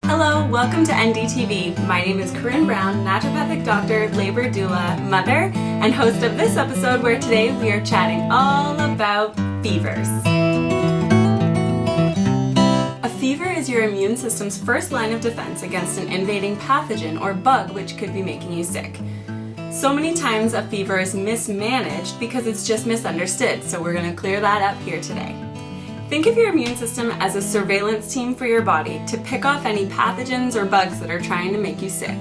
Hello, welcome to NDtv. My name is Corinne Brown, naturopathic doctor, labor doula, mother, and host of this episode where today we are chatting all about fevers. A fever is your immune system's first line of defense against an invading pathogen or bug which could be making you sick. So many times a fever is mismanaged because it's just misunderstood, so we're going to clear that up here today. Think of your immune system as a surveillance team for your body to pick off any pathogens or bugs that are trying to make you sick.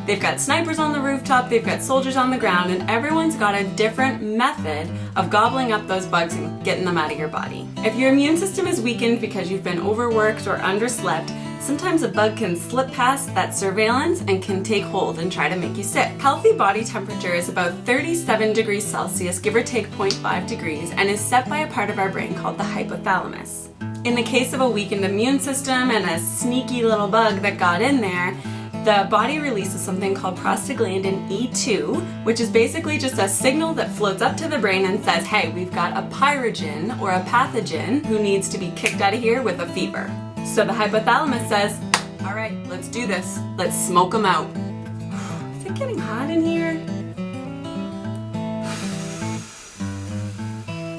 They've got snipers on the rooftop, they've got soldiers on the ground, and everyone's got a different method of gobbling up those bugs and getting them out of your body. If your immune system is weakened because you've been overworked or underslept, sometimes a bug can slip past that surveillance and can take hold and try to make you sick. Healthy body temperature is about 37 degrees Celsius, give or take 0.5 degrees, and is set by a part of our brain called the hypothalamus. In the case of a weakened immune system and a sneaky little bug that got in there, the body releases something called prostaglandin E2, which is basically just a signal that floats up to the brain and says, hey, we've got a pyrogen or a pathogen who needs to be kicked out of here with a fever. So the hypothalamus says, all right, let's do this. Let's smoke them out. Is it getting hot in here?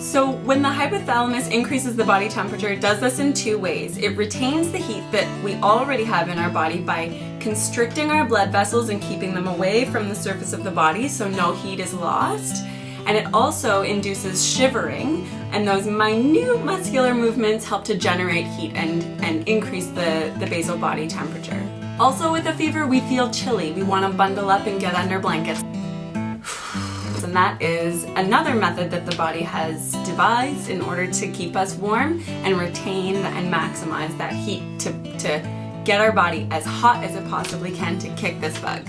So when the hypothalamus increases the body temperature, it does this in two ways. It retains the heat that we already have in our body by constricting our blood vessels and keeping them away from the surface of the body so no heat is lost. And it also induces shivering, and those minute muscular movements help to generate heat and increase the basal body temperature. Also with a fever, we feel chilly. We want to bundle up and get under blankets. And that is another method that the body has devised in order to keep us warm and retain and maximize that heat to get our body as hot as it possibly can to kick this bug.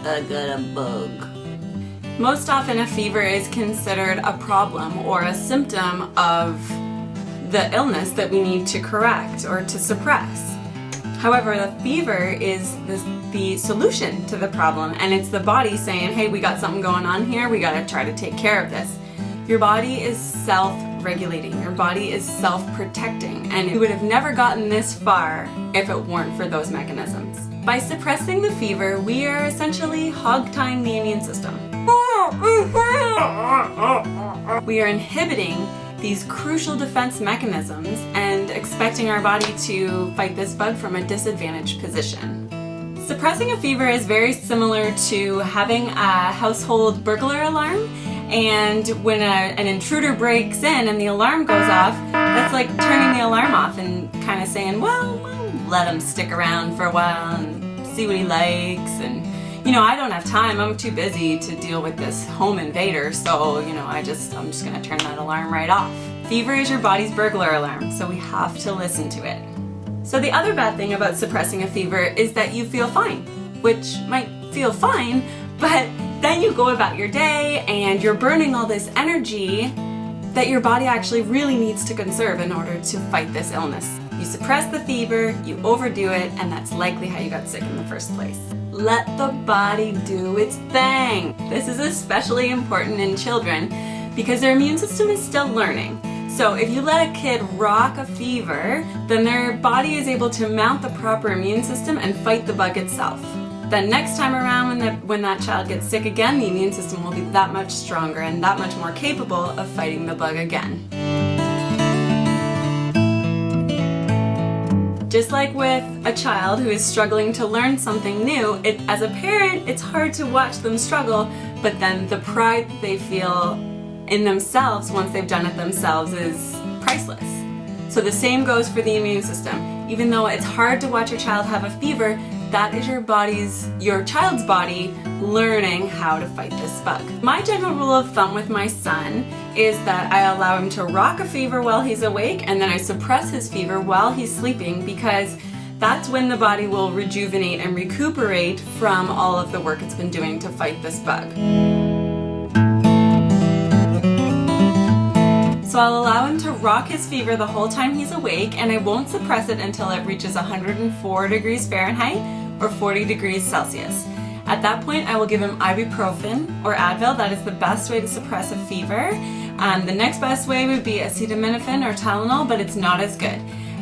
I got a bug. Most often a fever is considered a problem or a symptom of the illness that we need to correct or to suppress. However, the fever is the solution to the problem, and it's the body saying, hey, we got something going on here, we gotta try to take care of this. Your body is self-regulating, your body is self-protecting, and we would have never gotten this far if it weren't for those mechanisms. By suppressing the fever, we are essentially hog-tying the immune system. We are inhibiting these crucial defense mechanisms and expecting our body to fight this bug from a disadvantaged position. Suppressing a fever is very similar to having a household burglar alarm, and when an intruder breaks in and the alarm goes off, that's like turning the alarm off and kind of saying, well, let him stick around for a while and see what he likes, and I don't have time, I'm too busy to deal with this home invader, so I'm just gonna turn that alarm right off. Fever is your body's burglar alarm, so we have to listen to it. So the other bad thing about suppressing a fever is that you feel fine, which might feel fine, but then you go about your day and you're burning all this energy that your body actually really needs to conserve in order to fight this illness. You suppress the fever, you overdo it, and that's likely how you got sick in the first place. Let the body do its thing. This is especially important in children because their immune system is still learning. So if you let a kid rock a fever, then their body is able to mount the proper immune system and fight the bug itself. Then next time around when that child gets sick again, the immune system will be that much stronger and that much more capable of fighting the bug again. Just like with a child who is struggling to learn something new, as a parent, it's hard to watch them struggle, but then the pride that they feel in themselves once they've done it themselves is priceless. So the same goes for the immune system. Even though it's hard to watch your child have a fever, that is your child's body learning how to fight this bug. My general rule of thumb with my son is that I allow him to rock a fever while he's awake, and then I suppress his fever while he's sleeping, because that's when the body will rejuvenate and recuperate from all of the work it's been doing to fight this bug. So I'll allow him to rock his fever the whole time he's awake, and I won't suppress it until it reaches 104 degrees Fahrenheit or 40 degrees Celsius. At that point, I will give him ibuprofen or Advil. That is the best way to suppress a fever. The next best way would be acetaminophen or Tylenol, but it's not as good.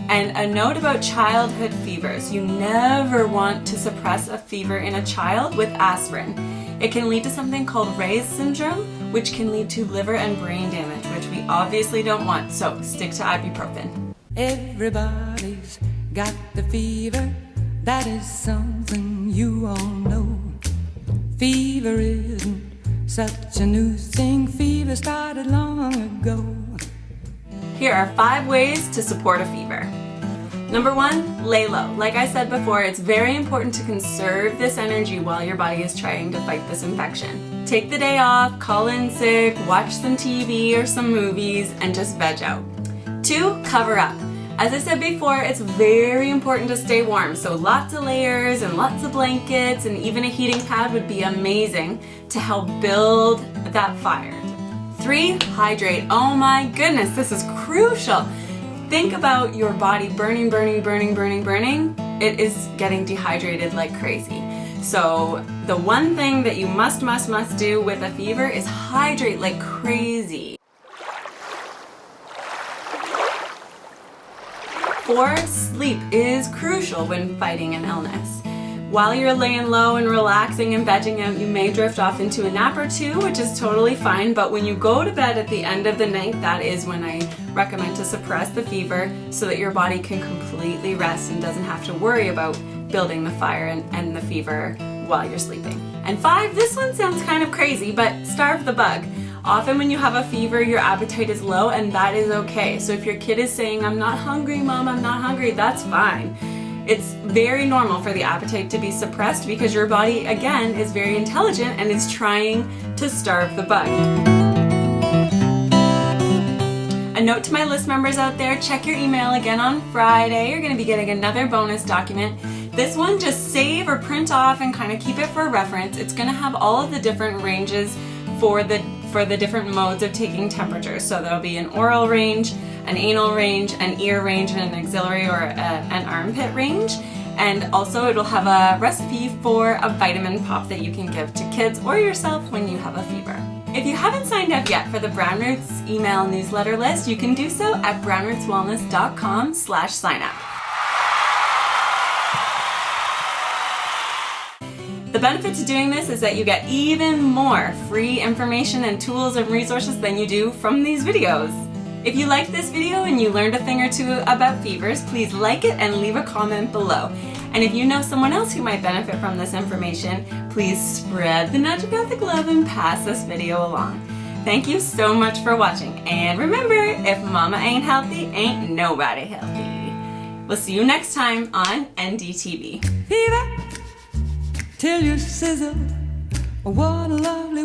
And a note about childhood fevers. You never want to suppress a fever in a child with aspirin. It can lead to something called Ray's syndrome, which can lead to liver and brain damage, which we obviously don't want, so stick to ibuprofen. Everybody's got the fever, that is something you all know. Fever isn't such a new thing, fever started long ago. Here are 5 ways to support a fever. Number 1, lay low. Like I said before, it's very important to conserve this energy while your body is trying to fight this infection. Take the day off, call in sick, watch some TV or some movies, and just veg out. 2, cover up. As I said before, it's very important to stay warm, so lots of layers and lots of blankets and even a heating pad would be amazing to help build that fire. 3, hydrate. Oh my goodness, this is crucial. Think about your body burning. It is getting dehydrated like crazy. So the one thing that you must do with a fever is hydrate like crazy. 4, sleep is crucial when fighting an illness. While you're laying low and relaxing and vegging out, you may drift off into a nap or 2, which is totally fine, but when you go to bed at the end of the night, that is when I recommend to suppress the fever so that your body can completely rest and doesn't have to worry about building the fire and the fever while you're sleeping. And 5, this one sounds kind of crazy, but starve the bug. Often when you have a fever, your appetite is low, and that is okay. So if your kid is saying, "I'm not hungry, Mom, I'm not hungry," that's fine. It's very normal for the appetite to be suppressed because your body, again, is very intelligent and is trying to starve the bug. A note to my list members out there, check your email again on Friday. You're going to be getting another bonus document. This one, just save or print off and kind of keep it for reference. It's going to have all of the different ranges for the different modes of taking temperature. So there'll be an oral range, an anal range, an ear range, and an axillary or an armpit range. And also it'll have a recipe for a vitamin pop that you can give to kids or yourself when you have a fever. If you haven't signed up yet for the Brown Roots email newsletter list, you can do so at brownrootswellness.com/signup. The benefit to doing this is that you get even more free information and tools and resources than you do from these videos. If you liked this video and you learned a thing or two about fevers, please like it and leave a comment below. And if you know someone else who might benefit from this information, please spread the naturopathic love and pass this video along. Thank you so much for watching. And remember, if mama ain't healthy, ain't nobody healthy. We'll see you next time on NDtv. Fever till you sizzle, what a lovely